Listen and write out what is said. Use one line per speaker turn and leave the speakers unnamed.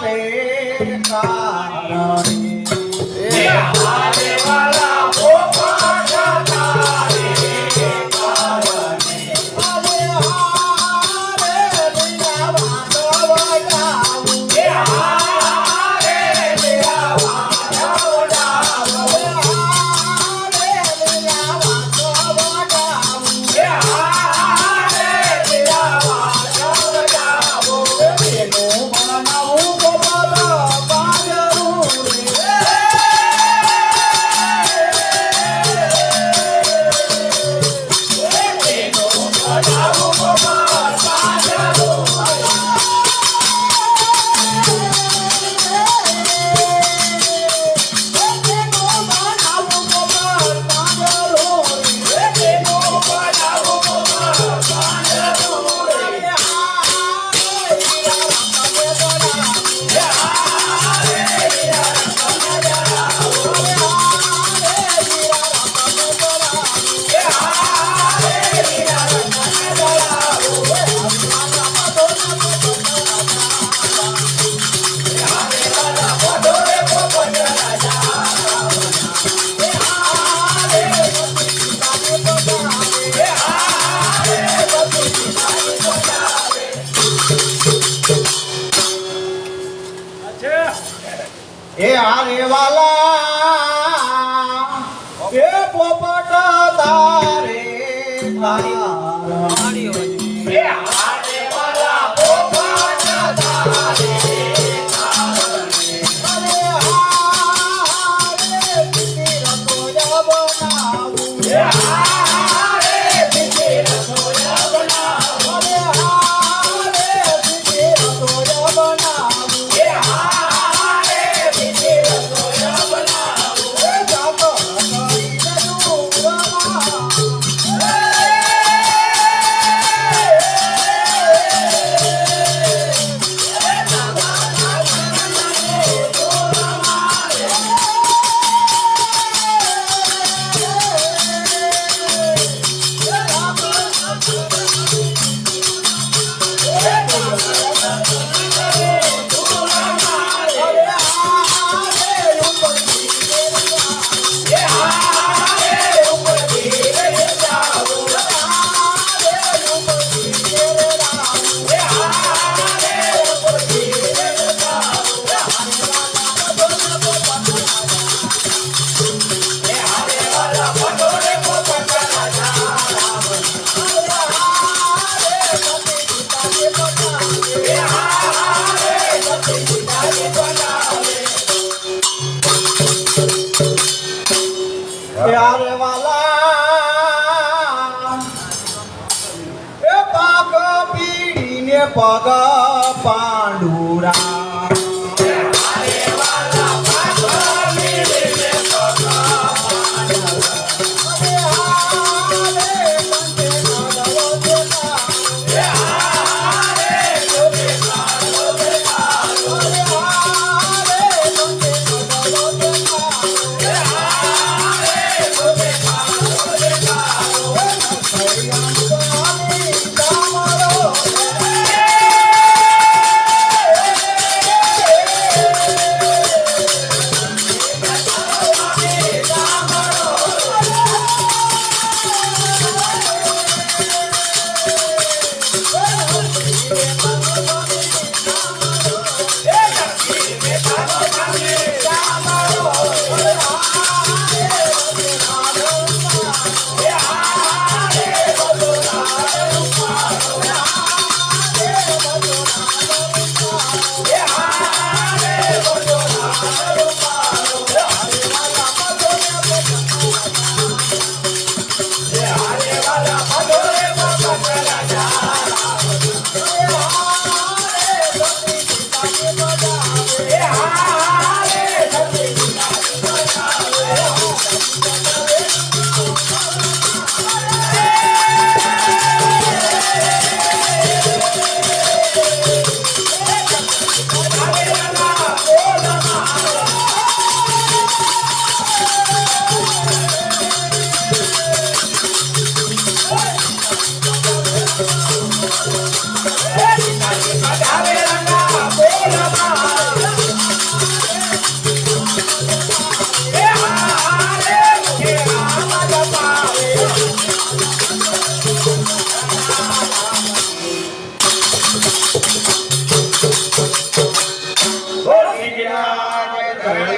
તારે કારણે
એ હારે વાલા પોપટ તારે કારણે
અરે હારે લીલા વાતો વગાવું
એ હારે લીલા વાતો વગાવું
હારે લીલા વાતો વગાવું
એ હારે લીલા વાતો વગાવું
એનું બનાવું ગોપાલ બાજરું રે
એનો બનાવું ગોપાલ બાજરું એનો બનાવું ગોપાલ બાજરું
એ હારે વાલા એ પોપટ તારે કારણે
એ હારે વાલા પોપટ તારે કારણે
અરે હારે તીરતો બનાવું
એ હારે બીજી રસોઈ બનાવો
અરે હારે તીરતો બનાવું
એ હારે બીજી રસોઈ બનાવો
એ જાતો કરીને દુરમાં प्यारे वाला ए पाक पीड़ी ने पग पांडुरा